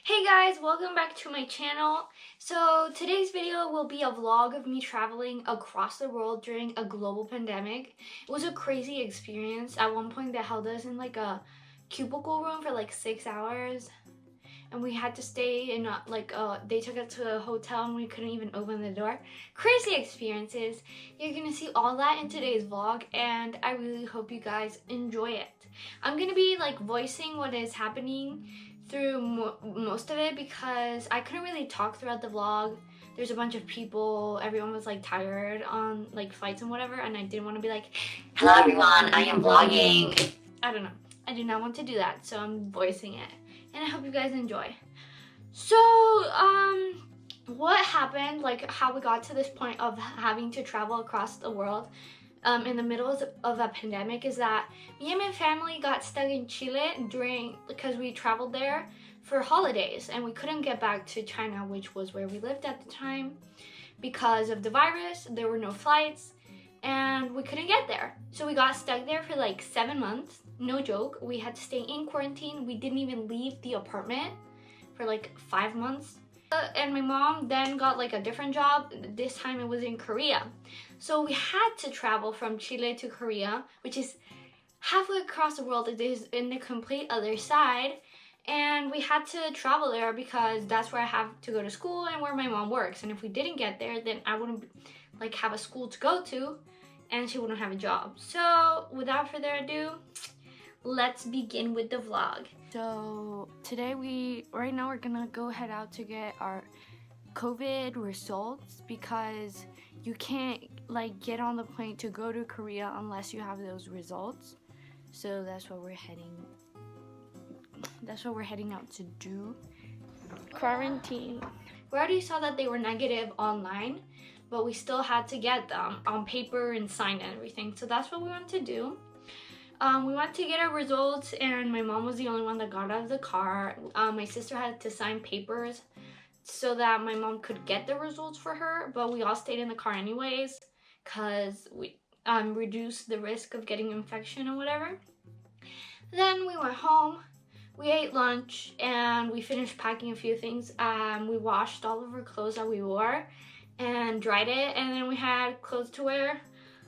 Hey guys, welcome back to my channel. So today's video will be a vlog of me traveling across the world during a global pandemic. It was a crazy experience. At one point they held us in like a cubicle room for like 6 hours and we had to stay in they took us to a hotel and we couldn't even open the door. Crazy experiences. You're gonna see all that in today's vlog and I really hope you guys enjoy it. I'm gonna be like voicing what is happening through most of it because I couldn't really talk throughout the vlog. There's a bunch of people, everyone was like tired on like flights and whatever, and I didn't want to be like, hello everyone, I am vlogging. I don't know, I do not want to do that, so I'm voicing it and I hope you guys enjoy. So what happened, like how we got to this point of having to travel across the world in the middle of a pandemic is that me and my family got stuck in Chile because we traveled there for holidays and we couldn't get back to China, which was where we lived at the time. Because of the virus, there were no flights and we couldn't get there. So we got stuck there for like 7 months, no joke. We had to stay in quarantine. We didn't even leave the apartment for like 5 months. And my mom then got like a different job. This time it was in Korea. So we had to travel from Chile to Korea, which is halfway across the world. It is in the complete other side. And we had to travel there because that's where I have to go to school and where my mom works. And if we didn't get there, then I wouldn't like have a school to go to and she wouldn't have a job. So without further ado, let's begin with the vlog. So today right now we're gonna go head out to get our COVID results because you can't like get on the plane to go to Korea unless you have those results. So that's what we're heading out to do. Quarantine. We already saw that they were negative online, but we still had to get them on paper and signed and everything. So that's what we want to do. We went to get our results and my mom was the only one that got out of the car. My sister had to sign papers so that my mom could get the results for her, but we all stayed in the car anyways because we reduced the risk of getting infection or whatever. Then we went home, we ate lunch, and we finished packing a few things. We washed all of our clothes that we wore and dried it, and then we had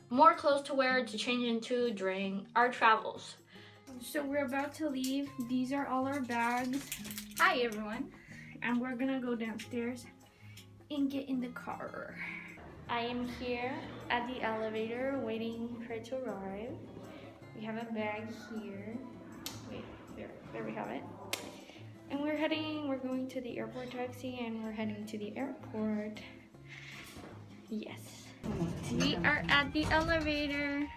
more clothes to wear to change into during our travels. So we're about to leave. These are all our bags. Hi everyone. And we're gonna go downstairs and get in the car. I am here at the elevator waiting for it to arrive. We have a bag here. Wait, there we have it. And we're going to the airport taxi and we're heading to the airport. Yes. We are at the elevator.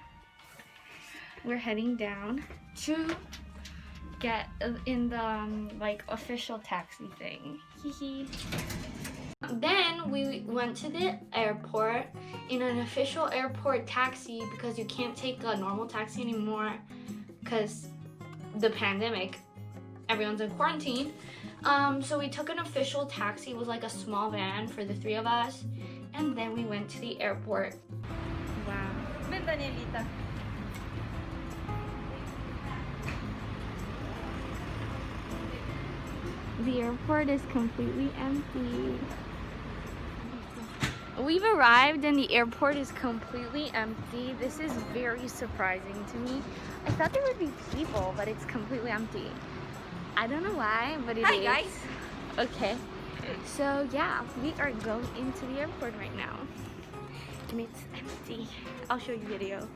We're heading down to get in the like official taxi thing. Then we went to the airport in an official airport taxi because you can't take a normal taxi anymore because the pandemic, everyone's in quarantine. So we took an official taxi. It was like a small van for the 3 of us. And then we went to the airport. Wow. Ven, Danielita. The airport is completely empty. We've arrived and the airport is completely empty. This is very surprising to me. I thought there would be people, but it's completely empty. I don't know why, but it is. Hi guys. Okay. So yeah, we are going into the airport right now. And it's empty. I'll show you video.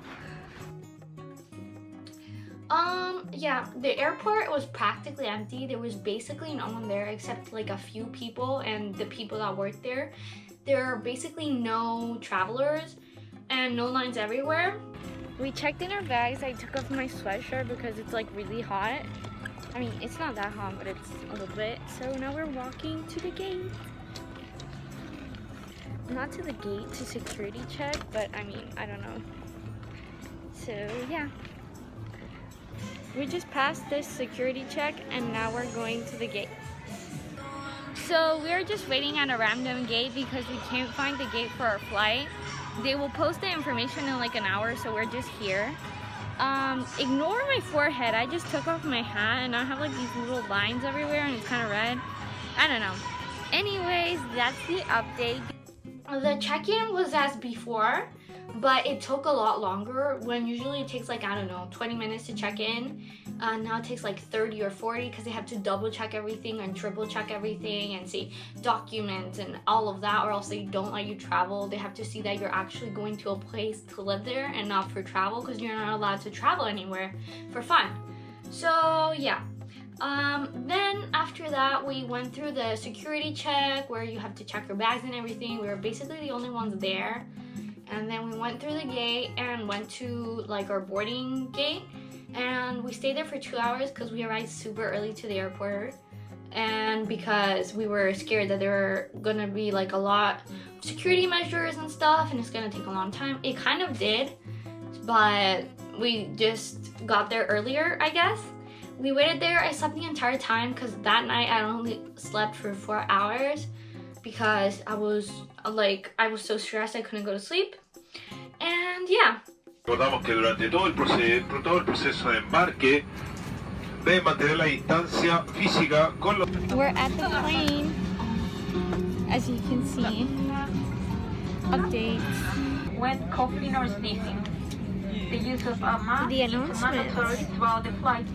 Yeah, the airport was practically empty. There was basically no one there except like a few people and the people that worked there. There are basically no travelers and no lines everywhere. We checked in our bags. I took off my sweatshirt because it's like really hot. I mean, it's not that hot, but it's a little bit. So now we're walking to the gate. Not to the gate, to security check, but I mean, I don't know. So yeah. We just passed this security check and now we're going to the gate. So we're just waiting at a random gate because we can't find the gate for our flight. They will post the information in like an hour, so we're just here. Ignore my forehead. I just took off my hat and I have like these little lines everywhere and it's kind of red. I don't know. Anyways, that's the update. The check-in was as before, but it took a lot longer. When usually it takes like, I don't know, 20 minutes to check in. Now it takes like 30 or 40 because they have to double check everything and triple check everything and see documents and all of that, or else they don't let you travel. They have to see that you're actually going to a place to live there and not for travel, because you're not allowed to travel anywhere for fun. So yeah. Then after that, we went through the security check where you have to check your bags and everything. We were basically the only ones there. And then we went through the gate and went to like our boarding gate. And we stayed there for 2 hours because we arrived super early to the airport. And because we were scared that there were gonna be like a lot of security measures and stuff and it's gonna take a long time. It kind of did, but we just got there earlier, I guess. We waited there. I slept the entire time because that night I only slept for 4 hours because I was so stressed I couldn't go to sleep. And yeah. Recordamos que durante todo el proceso de embarque deben mantener la distancia física con los... We're at the plane, as you can see. Updates. When coughing or sneezing, the use of a mask The is announcements. mandatory throughout the flight.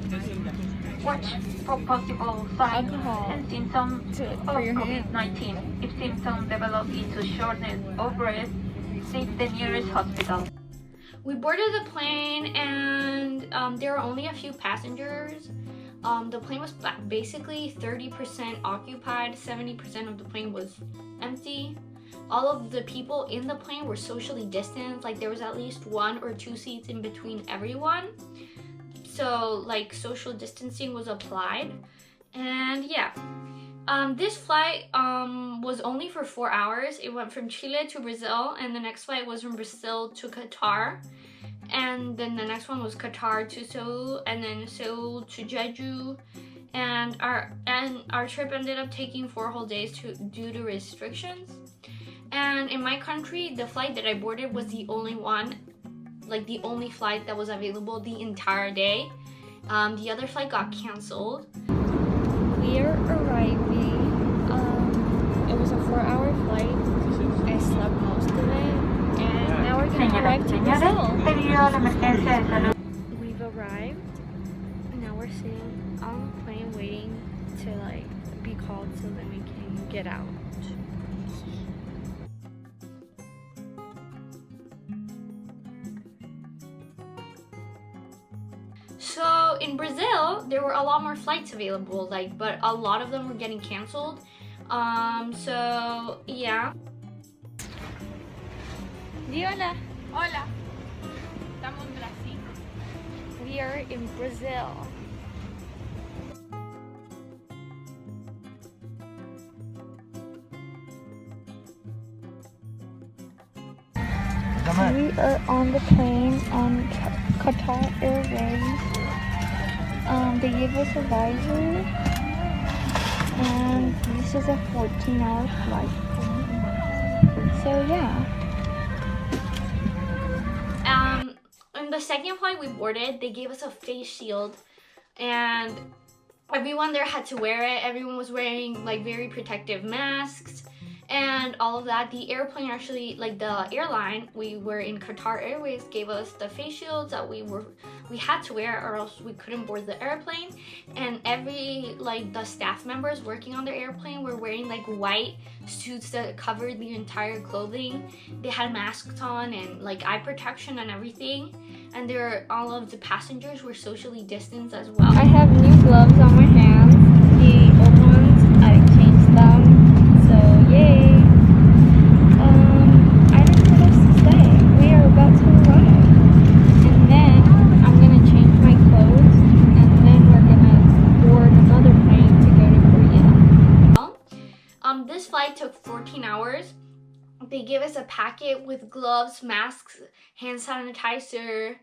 Watch for possible signs Alcohol and symptoms of for your hands. COVID-19. If symptoms develop into shortness or breath, seek the nearest hospital. We boarded the plane and there were only a few passengers. The plane was basically 30% occupied, 70% of the plane was empty. All of the people in the plane were socially distanced, like there was at least 1 or 2 seats in between everyone. So like social distancing was applied. And yeah, this flight was only for 4 hours. It went from Chile to Brazil, and the next flight was from Brazil to Qatar. And then the next one was Qatar to Seoul, and then Seoul to Jeju. And our trip ended up taking 4 whole days due to restrictions. And in my country, the flight that I boarded was the only one, like the only flight that was available the entire day. The other flight got canceled. We are arriving. It was a 4-hour flight. I slept most of it. And now we're gonna arrive to Brazil. We've arrived. And now we're sitting on the plane waiting to like be called so that we can get out. So in Brazil, there were a lot more flights available, but a lot of them were getting canceled. So yeah. Di hola. Hola, estamos en Brasil. We are in Brazil. We are on the plane on Qatar Airways. They gave us a visor, and this is a 14-hour flight. So yeah. In the second flight we boarded, they gave us a face shield, and everyone there had to wear it. Everyone was wearing like very protective masks and all of that. The airplane actually, like the airline, we were in Qatar Airways, gave us the face shields that we had to wear, or else we couldn't board the airplane. And the staff members working on the airplane were wearing like white suits that covered the entire clothing. They had masks on and like eye protection and everything. And all of the passengers were socially distanced as well. I have new gloves on my hands. The old ones, I changed them. So yay! I don't know what else to say. We are about to arrive, and then I'm gonna change my clothes, and then we're gonna board another plane to go to Korea. This flight took 14 hours. They gave us a packet with gloves, masks, hand sanitizer,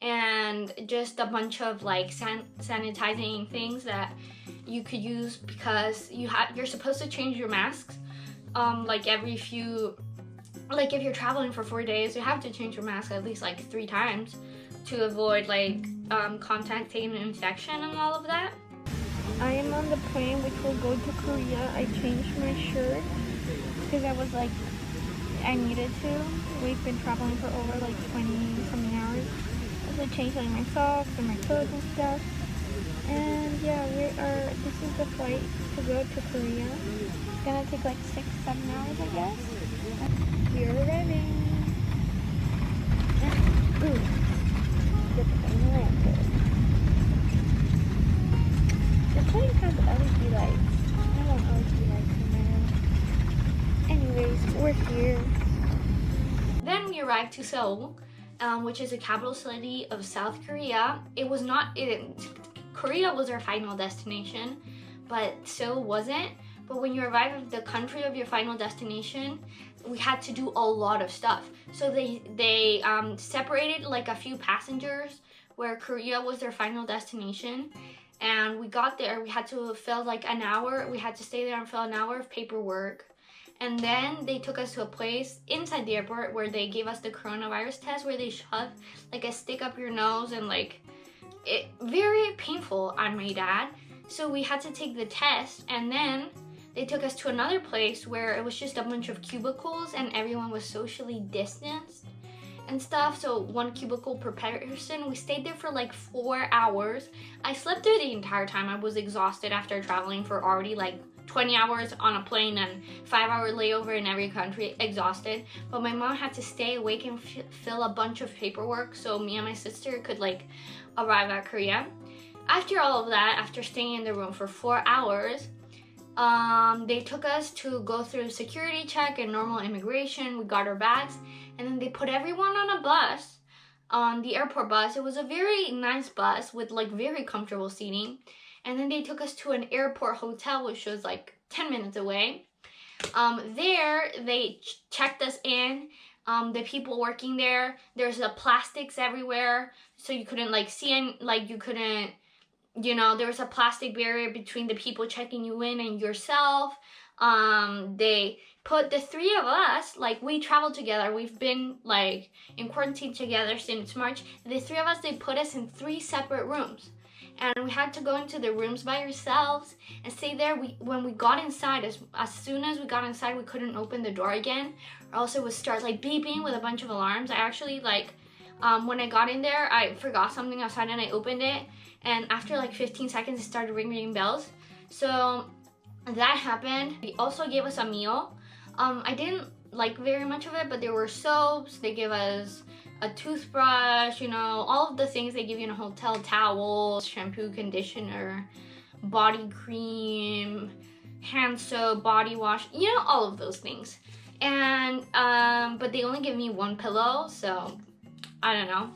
and just a bunch of like sanitizing things that you could use, because you're supposed to change your masks if you're traveling for 4 days, you have to change your mask at least like 3 times to avoid contacting an infection and all of that. I am on the plane which will go to Korea. I changed my shirt because I was like, I needed to. We've been traveling for over like 20 something hours. So I changed like my socks and my clothes and stuff. And yeah, this is the flight to go to Korea. It's gonna take like 6-7 hours, I guess. We're arriving. Ooh, the plane landed. The plane has LED lights. I want LED lights in there. Anyways, we're here. Then we arrived to Seoul, which is the capital city of South Korea. Korea was our final destination, but Seoul wasn't. But when you arrive at the country of your final destination, we had to do a lot of stuff. So they separated like a few passengers where Korea was their final destination. And we got there, we had to fill like an hour. We had to stay there and fill an hour of paperwork. And then they took us to a place inside the airport where they gave us the coronavirus test, where they shove like a stick up your nose and like, it very painful on my dad. So we had to take the test, and then they took us to another place where it was just a bunch of cubicles and everyone was socially distanced and stuff. So one cubicle per person. We stayed there for like 4 hours. I slept through the entire time. I was exhausted after traveling for already like 20 hours on a plane and 5-hour layover in every country, exhausted. But my mom had to stay awake and fill a bunch of paperwork so me and my sister could like arrive at Korea. After all of that, after staying in the room for 4 hours, they took us to go through security check and normal immigration. We got our bags, and then they put everyone on a bus, on the airport bus. It was a very nice bus with like very comfortable seating. And then they took us to an airport hotel, which was like 10 minutes away. There, they checked us in. The people working there, there's plastics everywhere, so you couldn't like see any, like you couldn't, you know, there was a plastic barrier between the people checking you in and yourself. They put the 3 of us, like we traveled together. We've been like in quarantine together since March. The 3 of us, they put us in 3 separate rooms. And we had to go into the rooms by ourselves and stay there. When we got inside, as soon as we got inside, we couldn't open the door again, or else it would start like beeping with a bunch of alarms. I actually like, when I got in there, I forgot something outside and I opened it, and after like 15 seconds, it started ringing bells. So that happened. They also gave us a meal. I didn't like very much of it, but there were soaps. They gave us a toothbrush, you know, all of the things they give you in a hotel, towels, shampoo, conditioner, body cream, hand soap, body wash, you know, all of those things. And but they only give me 1 pillow, so I don't know.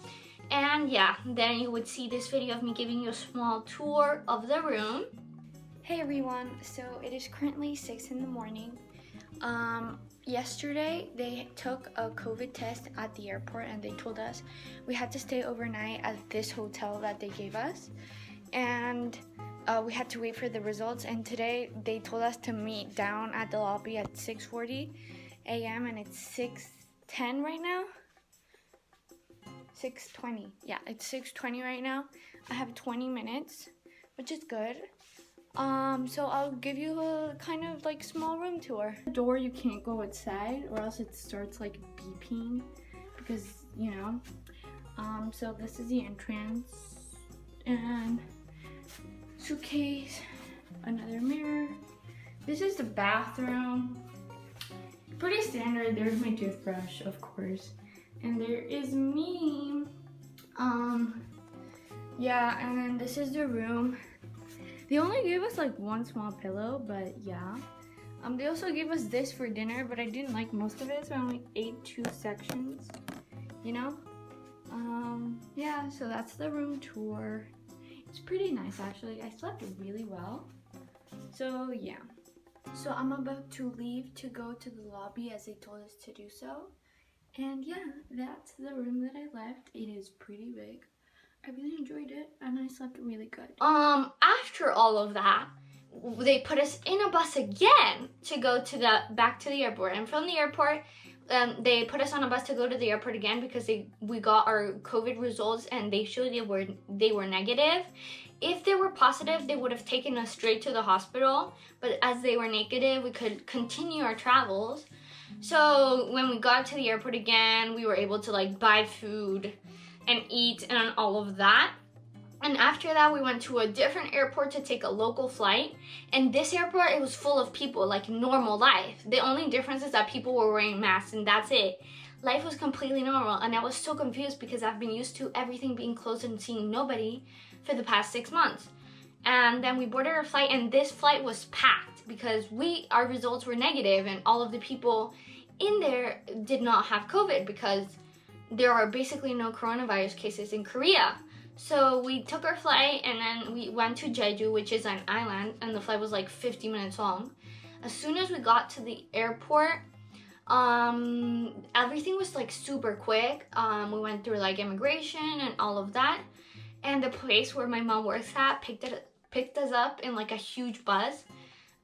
And yeah, then you would see this video of me giving you a small tour of the room. Hey everyone, so it is currently 6 in the morning. Yesterday they took a COVID test at the airport and they told us we had to stay overnight at this hotel that they gave us, and we had to wait for the results. And today they told us to meet down at the lobby at 6:40 a.m. and it's 6:10 right now. 6:20. Yeah, it's 6:20 right now. I have 20 minutes, which is good. So I'll give you a kind of like small room tour. The door, you can't go outside or else it starts like beeping because, you know. So this is the entrance, and suitcase, another mirror. This is the bathroom. Pretty standard. There's my toothbrush, of course. And there is me. Yeah, and then this is the room. They only gave us like 1 small pillow, but yeah. They also gave us this for dinner, but I didn't like most of it, so I only ate 2 sections, you know? Yeah, so that's the room tour. It's pretty nice, actually. I slept really well. So yeah. So I'm about to leave to go to the lobby as they told us to do so. And yeah, that's the room that I left. It is pretty big. I really enjoyed it and I slept really good. After all of that, they put us in a bus again to go to back to the airport. And from the airport, they put us on a bus to go to the airport again because we got our COVID results and they showed they were negative. If they were positive, they would have taken us straight to the hospital, but as they were negative, we could continue our travels. So when we got to the airport again, we were able to like buy food and eat and all of that. And after that, we went to a different airport to take a local flight. And this airport, it was full of people, like normal life. The only difference is that people were wearing masks and that's it. Life was completely normal. And I was so confused because I've been used to everything being closed and seeing nobody for the past 6 months. And then we boarded our flight and this flight was packed because our results were negative and all of the people in there did not have COVID because there are basically no coronavirus cases in Korea. So we took our flight and then we went to Jeju, which is an island, and the flight was like 50 minutes long. As soon as we got to the airport, everything was like super quick. We went through like immigration and all of that. And the place where my mom works at picked us up in like a huge bus.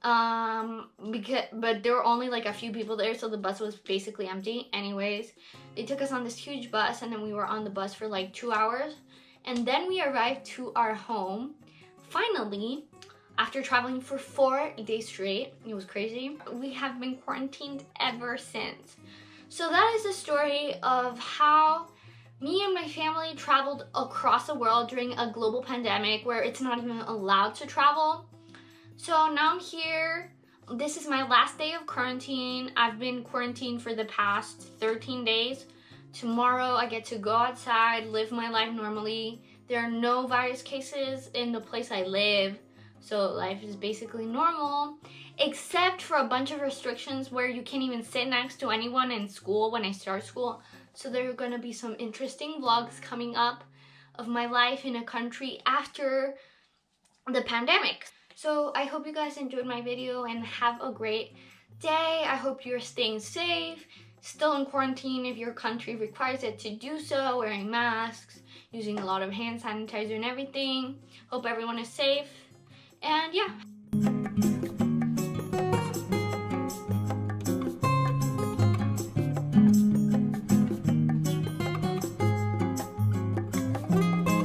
But there were only like a few people there, so the bus was basically empty. Anyways, they took us on this huge bus and then we were on the bus for like 2 hours. And then we arrived to our home, finally, after traveling for 4 days straight. It was crazy. We have been quarantined ever since. So that is the story of how me and my family traveled across the world during a global pandemic where it's not even allowed to travel. So now I'm here. This is my last day of quarantine. I've been quarantined for the past 13 days. Tomorrow I get to go outside, live my life normally. There are no virus cases in the place I live, so life is basically normal, except for a bunch of restrictions where you can't even sit next to anyone in school when I start school. So there are gonna be some interesting vlogs coming up of my life in a country after the pandemic. So I hope you guys enjoyed my video and have a great day. I hope you're staying safe, still in quarantine if your country requires it to do so, wearing masks, using a lot of hand sanitizer and everything. Hope everyone is safe. And yeah.